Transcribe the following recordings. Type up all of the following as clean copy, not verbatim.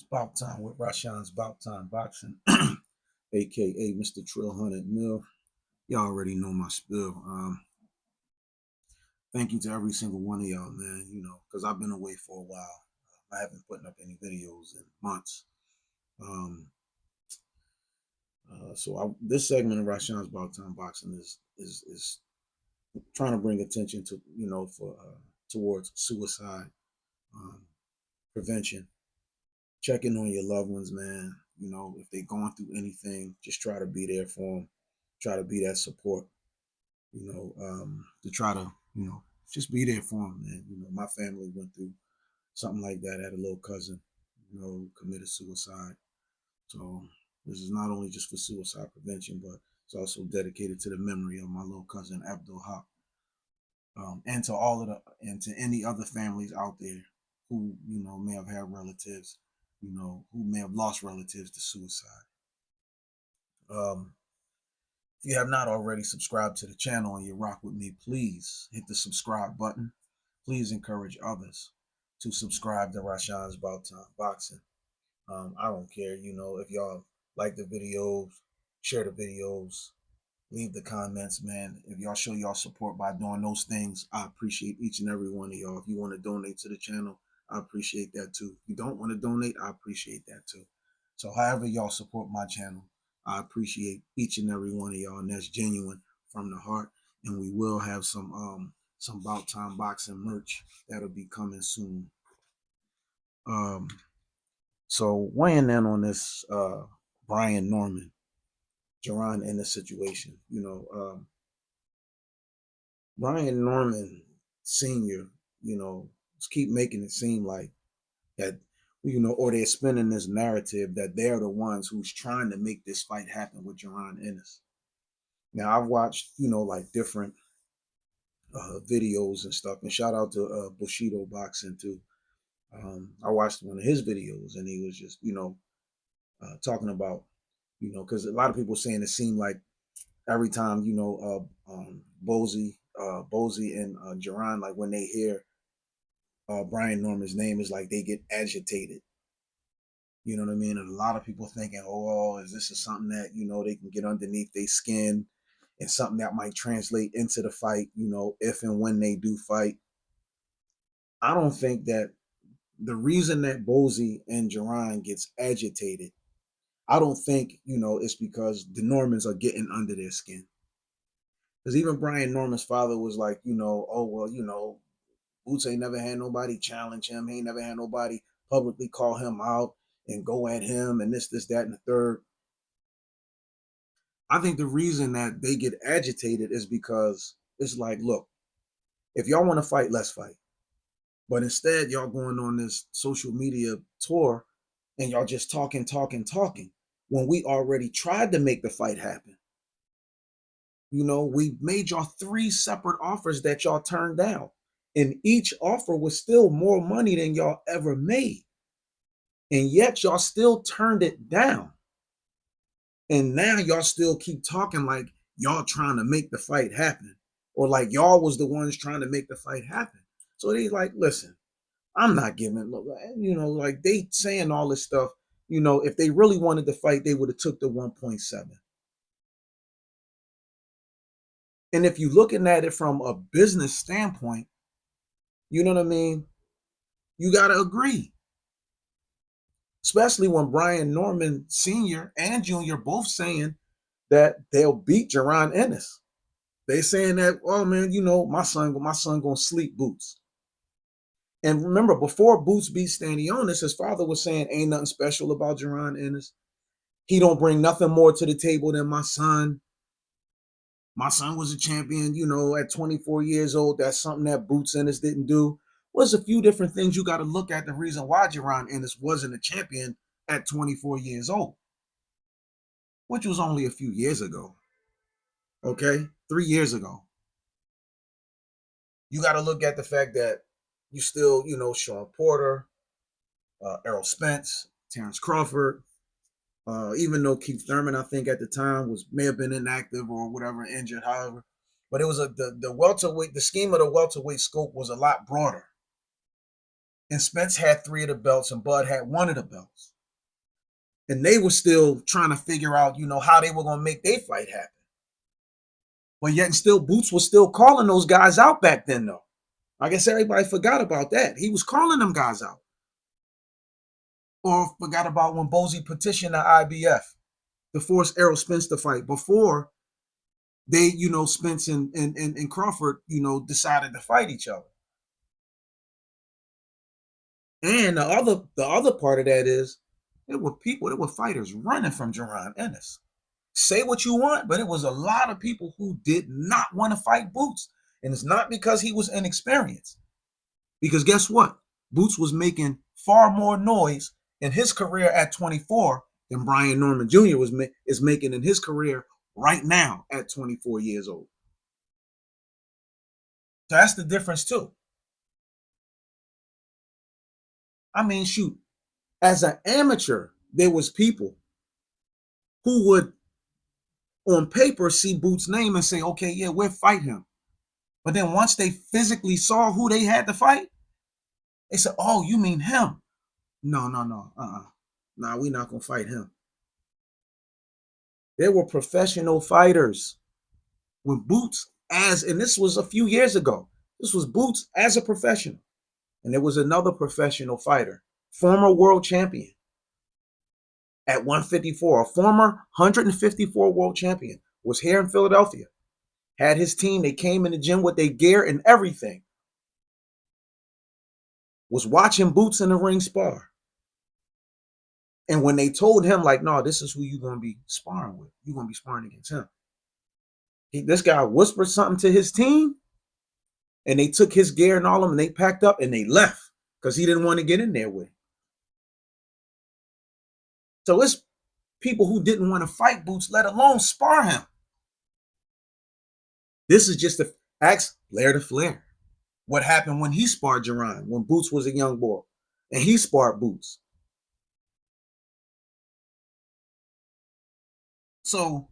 It's Bout Time with Rashawn's Bout Time Boxing, aka Mr. Trill 100 Mil. Y'all already know my spill. Thank you to every single one of y'all, man. Because I've been away for a while. I haven't put up any videos in months. This segment of Rashawn's Bout Time Boxing is trying to bring attention to towards suicide prevention. Checking on your loved ones, man. If they're going through anything, just try to be there for them. Try to be that support. To try to just be there for them, man. My family went through something like that. I had a little cousin, who committed suicide. So this is not only just for suicide prevention, but it's also dedicated to the memory of my little cousin Abdul Haq, and to any other families out there who may have had relatives, who may have lost relatives to suicide. If you have not already subscribed to the channel and you rock with me, please hit the subscribe button. Please encourage others to subscribe to Rashawn's Bout Time Boxing. I don't care, if y'all like the videos, share the videos, leave the comments, man. If y'all show y'all support by doing those things, I appreciate each and every one of y'all. If you want to donate to the channel, I appreciate that too. If you don't want to donate, I appreciate that too. So however y'all support my channel, I appreciate each and every one of y'all, and that's genuine from the heart. And we will have some Bout Time Boxing merch that'll be coming soon. So weighing in on this Brian Norman, Jaron Ennis situation, Brian Norman Sr., keep making it seem like that, or they're spinning this narrative that they're the ones who's trying to make this fight happen with Jaron Ennis. Now, I've watched, like different videos and stuff, and shout out to Bushido Boxing too. I watched one of his videos, and he was just, talking about, because a lot of people saying it seemed like every time, Bozy and Jaron, like when they hear Brian Norman's name, is like they get agitated. You know what I mean? And a lot of people thinking, oh, is this something that, they can get underneath their skin and something that might translate into the fight, if and when they do fight. I don't think that the reason that Bozy and Jaron gets agitated, I don't think, it's because the Normans are getting under their skin. Because even Brian Norman's father was like, oh, well, Boots ain't never had nobody challenge him. He ain't never had nobody publicly call him out and go at him and this, that, and the third. I think the reason that they get agitated is because it's like, look, if y'all want to fight, let's fight. But instead, y'all going on this social media tour and y'all just talking, when we already tried to make the fight happen. We made y'all 3 separate offers that y'all turned down. And each offer was still more money than y'all ever made. And yet y'all still turned it down. And now y'all still keep talking like y'all trying to make the fight happen. Or like y'all was the ones trying to make the fight happen. So they like, listen, I'm not giving, like they saying all this stuff. If they really wanted to fight, they would have took the 1.7. And if you're looking at it from a business standpoint, you know what I mean? You got to agree. Especially when Brian Norman Sr. and Jr. both saying that they'll beat Jaron Ennis. They saying that, oh man, my son gonna sleep Boots. And remember, before Boots beat STANIONS, his father was saying ain't nothing special about Jaron Ennis. He don't bring nothing more to the table than my son. My son was a champion, at 24 years old. That's something that Boots Ennis didn't do. There's a few different things you got to look at the reason why Jaron Ennis wasn't a champion at 24 years old, which was only a few years ago. Okay, 3 years ago. You got to look at the fact that you still, Sean Porter, Errol Spence, Terrence Crawford, even though Keith Thurman, I think at the time may have been inactive or whatever, injured, however. But it was the welterweight, the scheme of the welterweight scope was a lot broader. And Spence had 3 of the belts and Bud had 1 of the belts. And they were still trying to figure out, how they were going to make their fight happen. But yet and still, Boots was still calling those guys out back then, though. I guess everybody forgot about that. He was calling them guys out. Or forgot about when Bozy petitioned the IBF to force Errol Spence to fight before they, Spence and Crawford, decided to fight each other. And the other part of that is there were fighters running from Jaron Ennis. Say what you want, but it was a lot of people who did not want to fight Boots. And it's not because he was inexperienced. Because guess what? Boots was making far more noise in his career at 24 than Brian Norman Jr. is making in his career right now at 24 years old. So that's the difference too. I mean, shoot, as an amateur, there was people who would on paper see Boots' name and say, okay, yeah, we'll fight him. But then once they physically saw who they had to fight, they said, oh, you mean him? No. Nah, we're not going to fight him. There were professional fighters when Boots and this was a few years ago, this was Boots as a professional. And there was another professional fighter, former world champion at 154, a former 154 world champion, was here in Philadelphia, had his team, they came in the gym with their gear and everything, was watching Boots in the ring spar. And when they told him, like, no, this is who you're going to be sparring with, you're going to be sparring against him. This guy whispered something to his team, and they took his gear and all of them, and they packed up and they left because he didn't want to get in there with him. So it's people who didn't want to fight Boots, let alone spar him. This is just to ask Flair to Flair what happened when he sparred Jaron, when Boots was a young boy, and he sparred Boots. So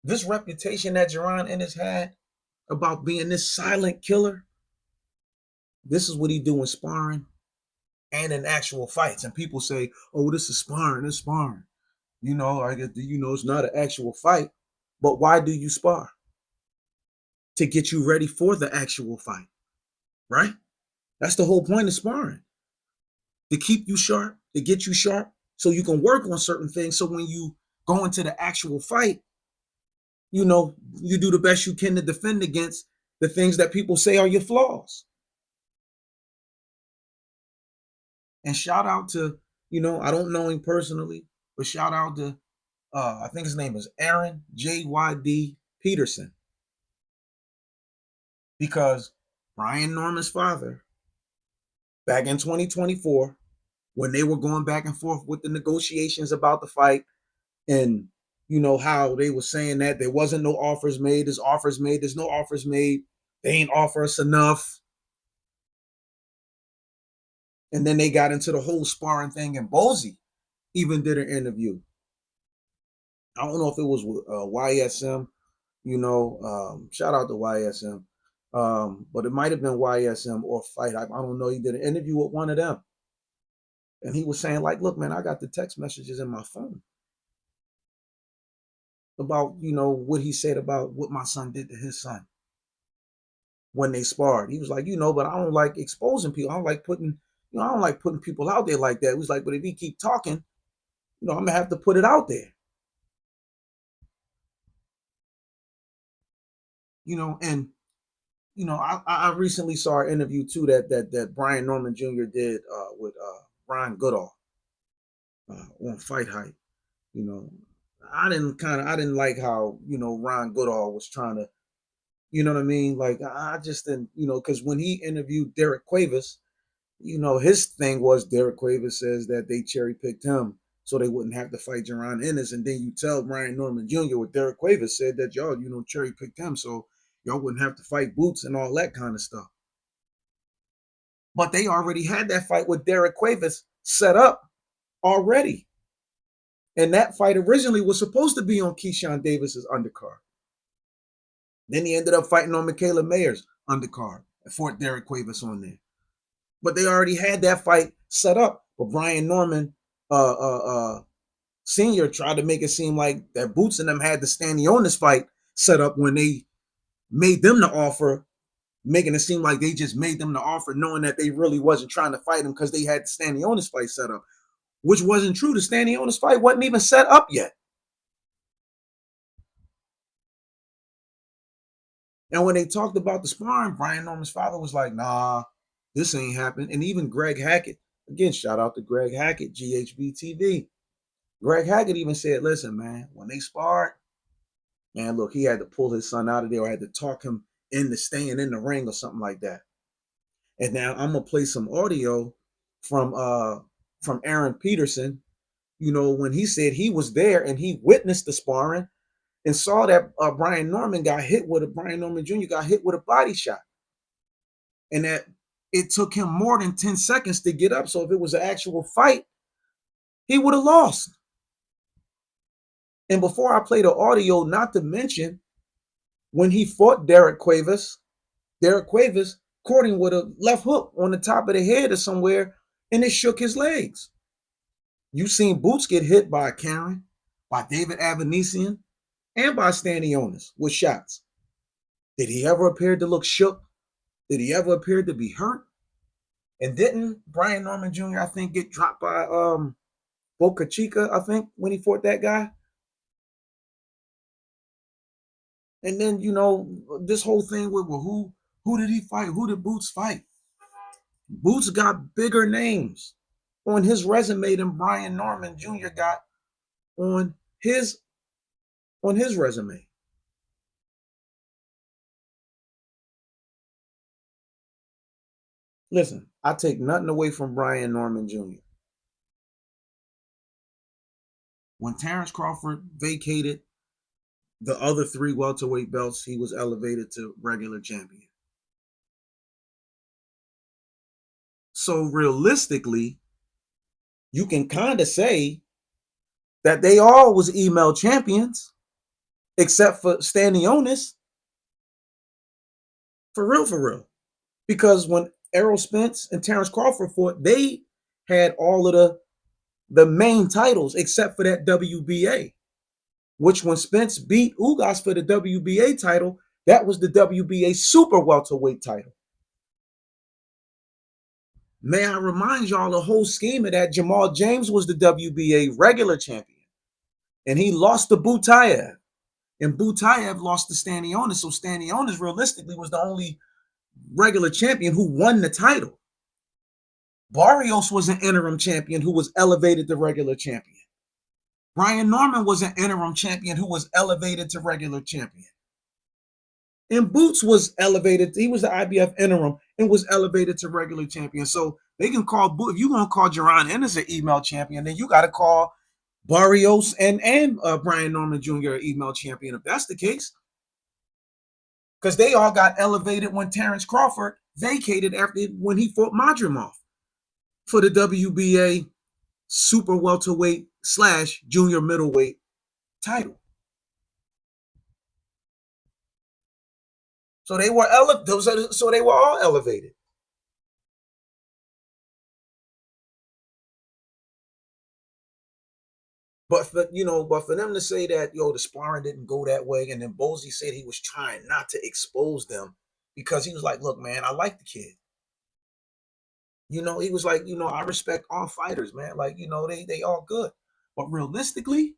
this reputation that Jaron Ennis had about being this silent killer, this is what he do in sparring and in actual fights. And people say, oh, this is sparring, it's sparring. I guess, it's not an actual fight. But why do you spar? To get you ready for the actual fight, right? That's the whole point of sparring. To keep you sharp, to get you sharp, so you can work on certain things. So when you go into the actual fight, you do the best you can to defend against the things that people say are your flaws. And shout out to, I don't know him personally, but shout out to, I think his name is Aaron J.Y.D. Peterson. Because Brian Norman's father, back in 2024, when they were going back and forth with the negotiations about the fight, and how they were saying that there wasn't no offers made, there's offers made, there's no offers made, they ain't offer us enough. And then they got into the whole sparring thing, and Bozy even did an interview. I don't know if it was YSM, shout out to YSM. But it might have been YSM or Fight Hype. I don't know. He did an interview with one of them. And he was saying, like, look, man, I got the text messages in my phone about, what he said about what my son did to his son when they sparred. He was like, but I don't like exposing people. I don't like putting people out there like that. He was like, but if he keep talking, I'm going to have to put it out there. And I recently saw an interview too that Brian Norman Jr. did with Ron Goodall on Fight Hype. I didn't like how Ron Goodall was trying to, what I mean? Like I just didn't, because when he interviewed Derek Cuevas, his thing was Derek Cuevas says that they cherry picked him so they wouldn't have to fight Jaron Ennis, and then you tell Brian Norman Jr. what Derek Cuevas said that y'all cherry picked him so y'all wouldn't have to fight Boots and all that kind of stuff. But they already had that fight with Derek Cuevas set up already. And that fight originally was supposed to be on Keyshawn Davis's undercard. Then he ended up fighting on Michaela Mayer's undercard and fought Derek Cuevas on there. But they already had that fight set up. But Brian Norman Senior tried to make it seem like that Boots and them had the Stanionis fight set up when they made them the offer, making it seem like they just made them the offer, knowing that they really wasn't trying to fight him because they had the Stanionis fight set up, which wasn't true. The Stanionis fight wasn't even set up yet. And when they talked about the sparring, Brian Norman's father was like, nah, this ain't happening. And even Greg Hackett, again, shout out to Greg Hackett, GHB TV. Greg Hackett even said, listen, man, when they sparred, man, look, he had to pull his son out of there or had to talk him into staying in the ring or something like that. And now I'm gonna play some audio from Aaron Peterson, you know, when he said he was there and he witnessed the sparring and saw that Brian Norman Jr. got hit with a body shot. And that it took him more than 10 seconds to get up. So if it was an actual fight, he would have lost. And before I play the audio, not to mention when he fought Derek Cuevas caught him with a left hook on the top of the head or somewhere, and it shook his legs. You've seen Boots get hit by Karen, by David Avanesian, and by Stanionis with shots. Did he ever appear to look shook? Did he ever appear to be hurt? And didn't Brian Norman Jr., I think, get dropped by Boca Chica, I think, when he fought that guy? And then, you know, this whole thing with, well, who did he fight? Who did Boots fight? Boots got bigger names on his resume than Brian Norman Jr. got on his resume. Listen, I take nothing away from Brian Norman Jr. When Terrence Crawford vacated the other 3 welterweight belts, he was elevated to regular champion. So realistically, you can kind of say that they all was email champions, except for Stanionis. For real. Because when Errol Spence and Terrence Crawford fought, they had all of the main titles except for that WBA, which when Spence beat Ugas for the WBA title, that was the WBA super welterweight title. May I remind y'all the whole scheme of that, Jamal James was the WBA regular champion, and he lost to Boutayev, and Boutayev lost to Stanionis, so Stanionis realistically was the only regular champion who won the title. Barrios was an interim champion who was elevated to regular champion. Brian Norman was an interim champion who was elevated to regular champion. And Boots was elevated. He was the IBF interim and was elevated to regular champion. So they can call Boot. If you're going to call Jaron Ennis an email champion, then you got to call Barrios and Brian Norman Jr. an email champion, if that's the case. Because they all got elevated when Terrence Crawford vacated when he fought Madrimov for the WBA super welterweight / junior middleweight title. So they were all elevated. But for them to say that, the sparring didn't go that way, and then Bozy said he was trying not to expose them because he was like, look, man, I like the kid. He was like, I respect all fighters, man. Like, they all good. But realistically,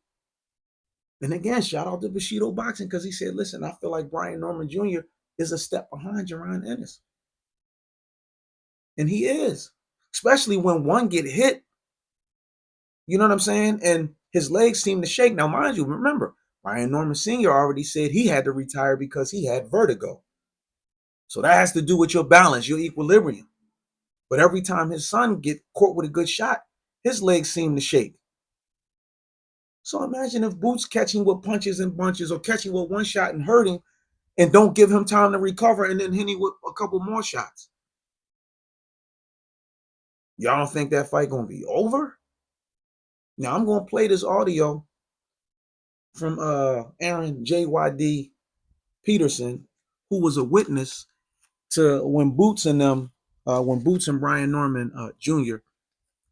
and again, shout out to Bushido Boxing because he said, listen, I feel like Brian Norman Jr. is a step behind Jaron Ennis. And he is, especially when one get hit, you know what I'm saying? And his legs seem to shake. Now, mind you, remember, Brian Norman Sr. already said he had to retire because he had vertigo. So that has to do with your balance, your equilibrium. But every time his son get caught with a good shot, his legs seem to shake. So imagine if Boots catching with punches and bunches or catching with one shot and hurt him and don't give him time to recover and then hit him with a couple more shots. Y'all don't think that fight going to be over? Now, I'm going to play this audio from Aaron JYD Peterson, who was a witness to when Boots and Brian Norman Jr.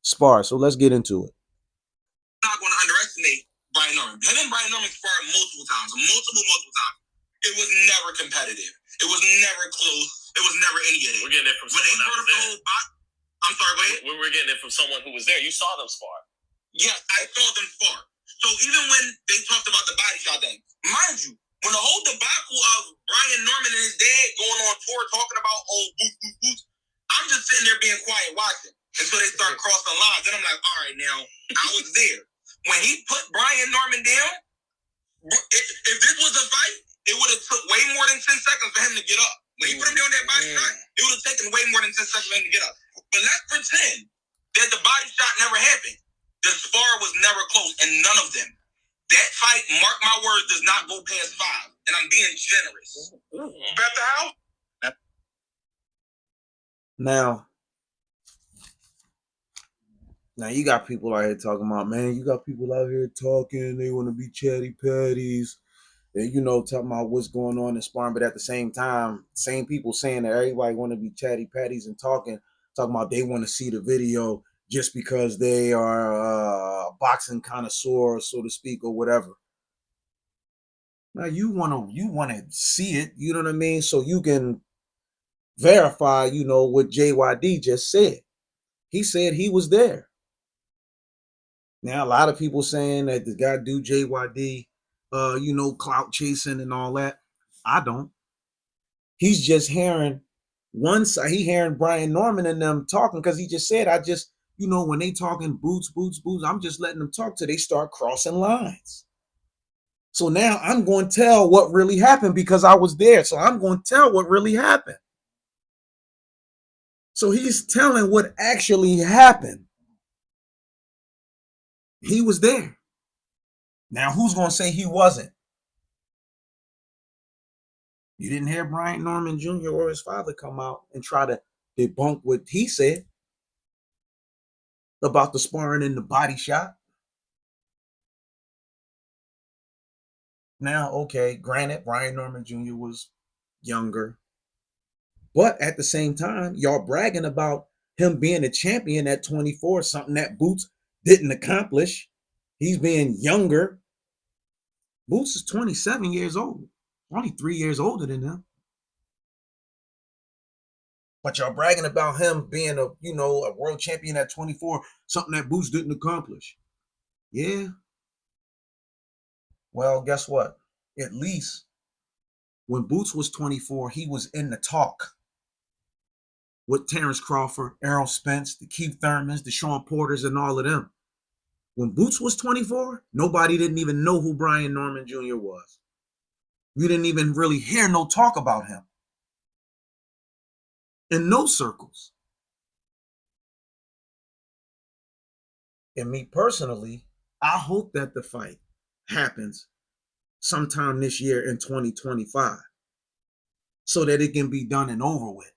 spar. So let's get into it. I'm not going to underestimate Brian Norman. Him and Brian Norman sparred multiple times. It was never competitive. It was never close. It was never any of it. We're getting it from someone that was there. I'm sorry, go ahead. We're getting it from someone who was there. You saw them spar. Yes, I saw them spar. So even when they talked about the body shot thing, mind you, when the whole debacle of Brian Norman and his dad going on tour talking about, oh, boots, I'm just sitting there being quiet watching until they start crossing lines. Then I'm like, all right, now, I was there. When he put Brian Norman down, if this was a fight, it would have took way more than 10 seconds for him to get up. When he put him down that body shot, it would have taken way more than 10 seconds for him to get up. But let's pretend that the body shot never happened. The spar was never close, and none of them. That fight, mark my words, does not go past 5. And I'm being generous. Bet the house? Now you got people out here talking about, man, you got people out here talking, they want to be chatty patties. They, talking about what's going on in sparring, but at the same time, same people saying that everybody want to be chatty patties and talking about they want to see the video just because they are a boxing connoisseur, so to speak, or whatever. Now you want to see it, you know what I mean? So you can verify, what JYD just said. He said he was there. Now a lot of people saying that the guy do JYD, clout chasing and all that. I don't. He's just hearing one side. He hearing Brian Norman and them talking because he just said, when they talking boots, I'm just letting them talk till they start crossing lines. So now I'm going to tell what really happened because I was there. So I'm going to tell what really happened. So he's telling what actually happened. He was there. Now who's going to say he wasn't? You didn't hear Brian Norman Jr. or his father come out and try to debunk what he said about the sparring and the body shot. Now, okay, granted, Brian Norman Jr. was younger. But at the same time, y'all bragging about him being a champion at 24, something that Boots didn't accomplish. He's being younger. Boots is 27 years old. Only 3 years older than him. But y'all bragging about him being a world champion at 24, something that Boots didn't accomplish. Yeah. Well, guess what? At least when Boots was 24, he was in the talk with Terrence Crawford, Errol Spence, the Keith Thurmans, the Sean Porters, and all of them. When Boots was 24, nobody didn't even know who Brian Norman Jr. was. You didn't even really hear no talk about him. In no circles. And me personally, I hope that the fight happens sometime this year in 2025 so that it can be done and over with.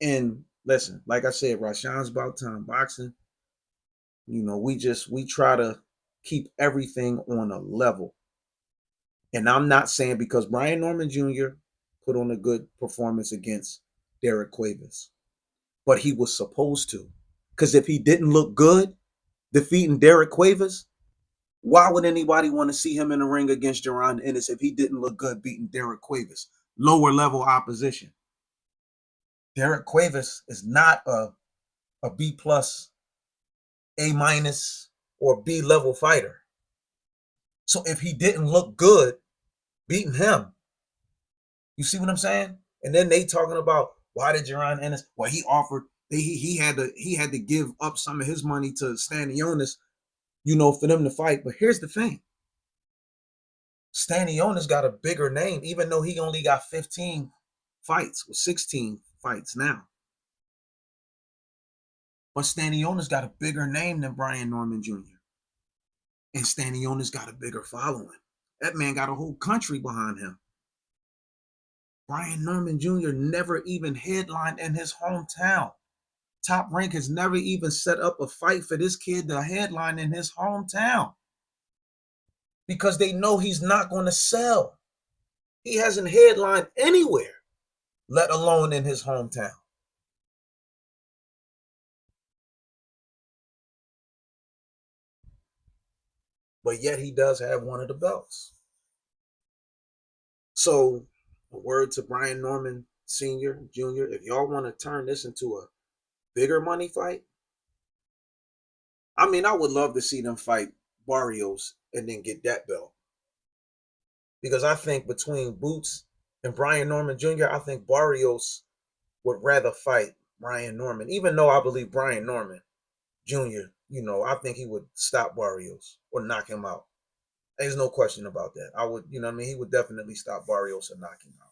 And listen, like I said, Rashawn's Bout Time Boxing, we try to keep everything on a level. And I'm not saying because Brian Norman Jr. put on a good performance against Derek Cuevas, but he was supposed to. Because if he didn't look good defeating Derek Cuevas, why would anybody want to see him in the ring against Jaron Ennis if he didn't look good beating Derek Cuevas? Lower level opposition. Derek Cuevas is not a B+, A-, or B level fighter. So if he didn't look good beating him, you see what I'm saying? And then they talking about why did Jaron Ennis? Well, he offered he had to give up some of his money to STANIONS, for them to fight. But here's the thing: STANIONS got a bigger name, even though he only got 15 fights or 16 fights now. But STANIONS got a bigger name than Brian Norman Jr. And STANIONS got a bigger following. That man got a whole country behind him. Brian Norman Jr. never even headlined in his hometown. Top Rank has never even set up a fight for this kid to headline in his hometown. Because they know he's not going to sell. He hasn't headlined anywhere, let alone in his hometown. but yet he does have one of the belts. So, a word to Brian Norman Sr., Jr., if y'all want to turn this into a bigger money fight, I mean, I would love to see them fight Barrios and then get that belt. Because I think between Boots and Brian Norman Jr., I think Barrios would rather fight Brian Norman, even though I believe Brian Norman Jr., I think he would stop Barrios or knock him out. There's no question about that. I would, he would definitely stop Barrios and knock him out.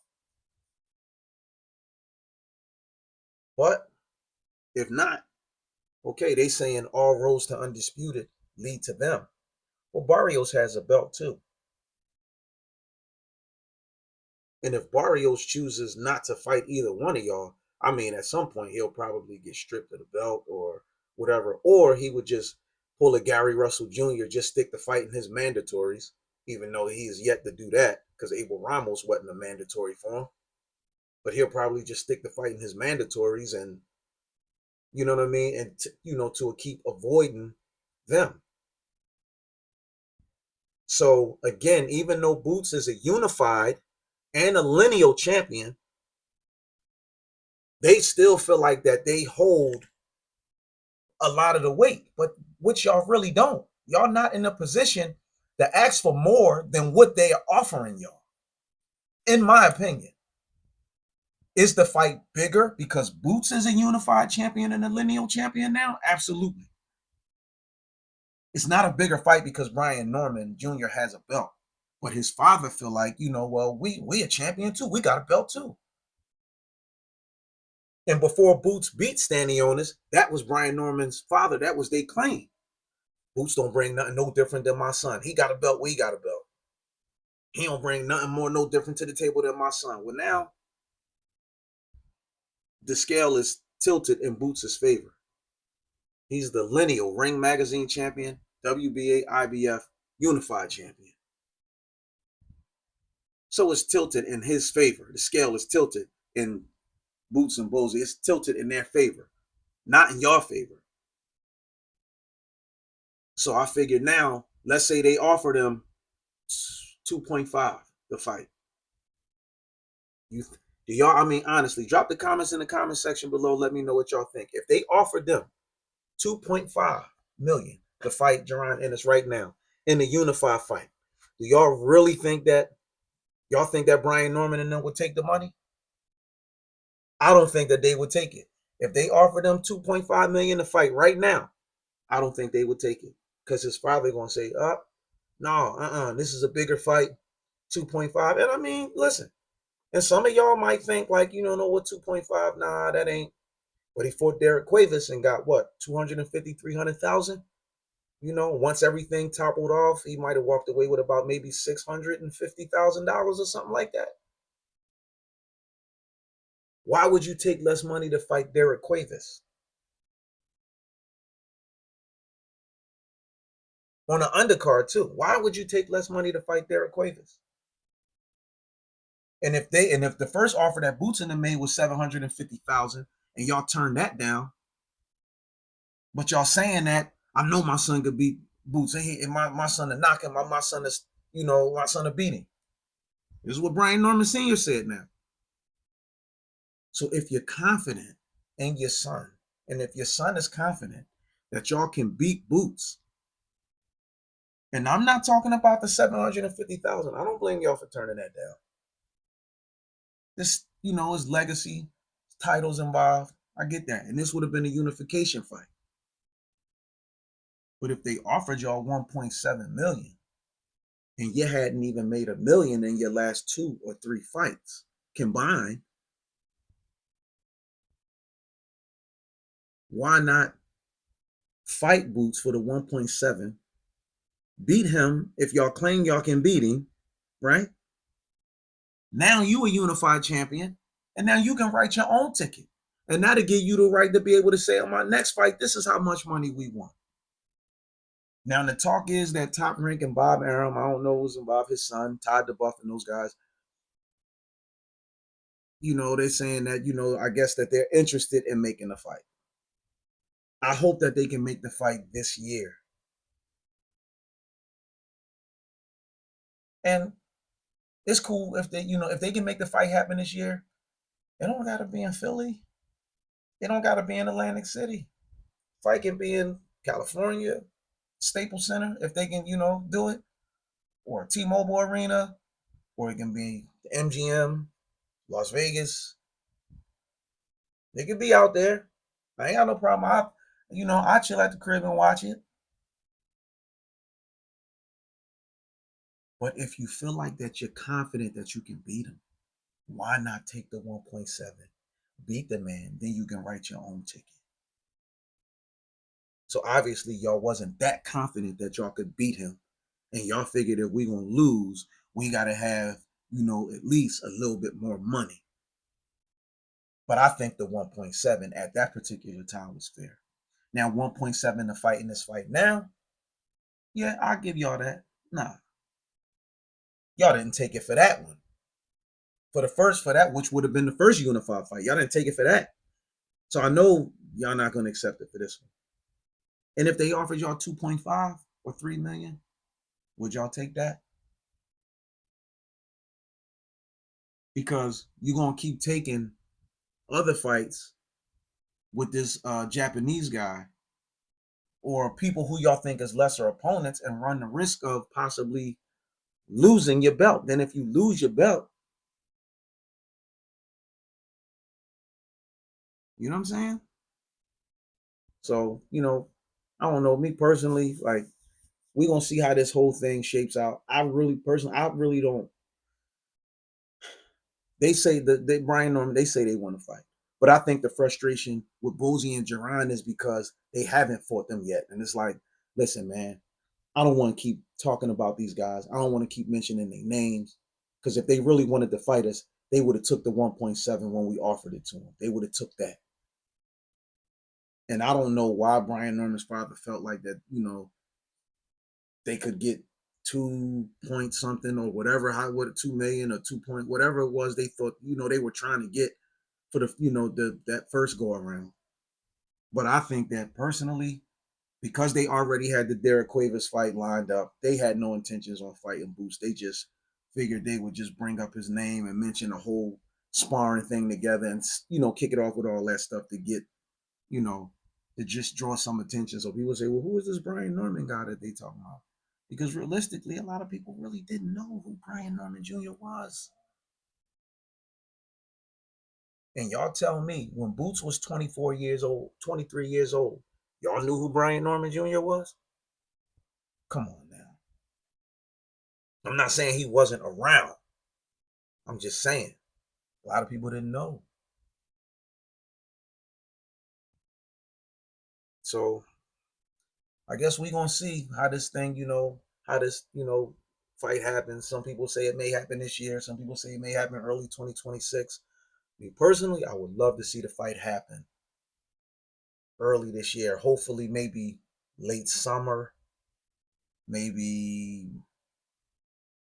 But if not, okay, they saying all roads to undisputed lead to them. Well, Barrios has a belt too. And if Barrios chooses not to fight either one of y'all, I mean, at some point he'll probably get stripped of the belt or whatever. Or he would just pull a Gary Russell Jr., just stick the fight in his mandatories, even though he is yet to do that because Abel Ramos wasn't a mandatory for him. But he'll probably just stick the fight in his mandatories and, you know what I mean? And, to keep avoiding them. So, again, even though Boots is a unified and a lineal champion, they still feel like that they hold a lot of the weight, but which y'all really don't. Y'all not in a position to ask for more than what they are offering y'all. In my opinion, is the fight bigger because Boots is a unified champion and a lineal champion now? Absolutely. It's not a bigger fight because Brian Norman Jr. has a belt, but his father feel like, well, we a champion too. We got a belt too. And before Boots beat STANIONS, that was Brian Norman's father. That was their claim. Boots don't bring nothing no different than my son. He got a belt, we got a belt. He don't bring nothing more no different to the table than my son. Well, now the scale is tilted in Boots' favor. He's the lineal Ring Magazine champion, WBA, IBF, unified champion. So it's tilted in his favor. The scale is tilted in Boots and Bozy. It's tilted in their favor, not in your favor. So I figured now, let's say they offer them 2.5 the fight. Do y'all, I mean, honestly, drop the comments in the comment section below. Let me know what y'all think. If they offered them 2.5 million to fight Jaron Ennis right now in the unified fight, do y'all really think that Brian Norman and them would take the money? I don't think that they would take it. If they offered them 2.5 million to fight right now, I don't think they would take it because his father gonna say, no, this is a bigger fight, 2.5. And I mean, listen, and some of y'all might think like, know what, 2.5, nah, that ain't. But he fought Derek Cuevas and got what, 250, 300,000? Once everything toppled off, he might have walked away with about maybe $650,000 or something like that. Why would you take less money to fight Derek Cuevas? On an undercard too. Why would you take less money to fight Derek Cuevas? And if the first offer that Boots and them made was 750,000, and y'all turned that down, but y'all saying that I know my son could beat Boots, and my son to knock him, my son is, my son to beat him. This is what Brian Norman Sr. said now. So if you're confident in your son, and if your son is confident that y'all can beat Boots, and I'm not talking about the 750,000. I don't blame y'all for turning that down. This, his legacy, titles involved. I get that. And this would have been a unification fight. But if they offered y'all 1.7 million and you hadn't even made $1 million in your last 2 or 3 fights combined, why not fight Boots for the 1.7? Beat him if y'all claim y'all can beat him, right? Now you a unified champion, and now you can write your own ticket. And that'll give you the right to be able to say, on my next fight, this is how much money we want. Now, the talk is that Top Rank and Bob Arum, I don't know who's involved, his son, Todd DeBuff and those guys, they're saying that, I guess that they're interested in making a fight. I hope that they can make the fight this year. And it's cool if they, if they can make the fight happen this year. It don't gotta be in Philly. It don't gotta be in Atlantic City. Fight can be in California, Staples Center, if they can, do it, or T-Mobile Arena, or it can be the MGM, Las Vegas. They could be out there. I ain't got no problem. I chill at the crib and watch it. But if you feel like that you're confident that you can beat him, why not take the 1.7? Beat the man, then you can write your own ticket. So obviously y'all wasn't that confident that y'all could beat him. And y'all figured if we're gonna lose, we gotta have, at least a little bit more money. But I think the 1.7 at that particular time was fair. Now 1.7 to fight in this fight now, yeah, I'll give y'all that. Nah. Y'all didn't take it for that one. For that, which would have been the first unified fight. Y'all didn't take it for that. So I know y'all not gonna accept it for this one. And if they offered y'all 2.5 or 3 million, would y'all take that? Because you're gonna keep taking other fights with this Japanese guy or people who y'all think is lesser opponents and run the risk of possibly losing your belt. Then if you lose your belt, you know what I'm saying? So, I don't know. Me personally, like, we're gonna see how this whole thing shapes out. I really don't. They say that Brian Norman, they say they want to fight. But I think the frustration with Boozy and Jaron is because they haven't fought them yet. And it's like, listen, man, I don't want to keep talking about these guys. I don't want to keep mentioning their names. Because if they really wanted to fight us, they would have took the 1.7 when we offered it to them. They would have took that. And I don't know why Brian Norman's father felt like that, they could get 2 point something or whatever, 2 million or 2 point, whatever it was they thought, they were trying to get for that first go around. But I think that personally, because they already had the Derek Cuevas fight lined up, they had no intentions on fighting Boots. They just figured they would just bring up his name and mention the whole sparring thing together and, kick it off with all that stuff to get, to just draw some attention. So people say, well, who is this Brian Norman guy that they talking about? Because realistically, a lot of people really didn't know who Brian Norman Jr. was. And y'all tell me, when Boots was 24 years old, 23 years old, y'all knew who Brian Norman Jr. was? Come on now. I'm not saying he wasn't around. I'm just saying, a lot of people didn't know. So I guess we're going to see how this thing, how this, fight happens. Some people say it may happen this year. Some people say it may happen early 2026. Me personally, I would love to see the fight happen early this year. Hopefully, maybe late summer, maybe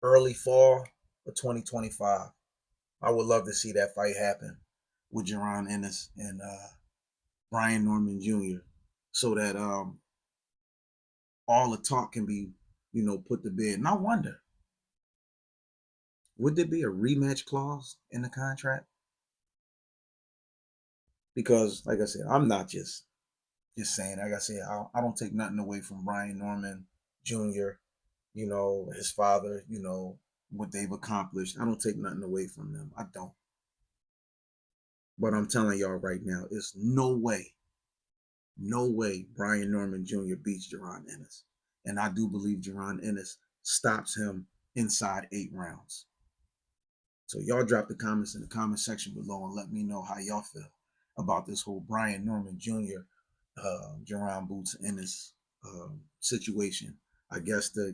early fall of 2025. I would love to see that fight happen with Jaron Ennis and Brian Norman Jr. so that all the talk can be, put to bed. And I wonder, would there be a rematch clause in the contract? Because, like I said, I'm not just saying. Like I said, I don't take nothing away from Brian Norman Jr., his father, what they've accomplished. I don't take nothing away from them. I don't. But I'm telling y'all right now, it's no way Brian Norman Jr. beats Jaron Ennis. And I do believe Jaron Ennis stops him inside 8 rounds. So y'all drop the comments in the comment section below and let me know how y'all feel about this whole Brian Norman Jr., Jaron Boots Ennis situation. I guess the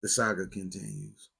saga continues.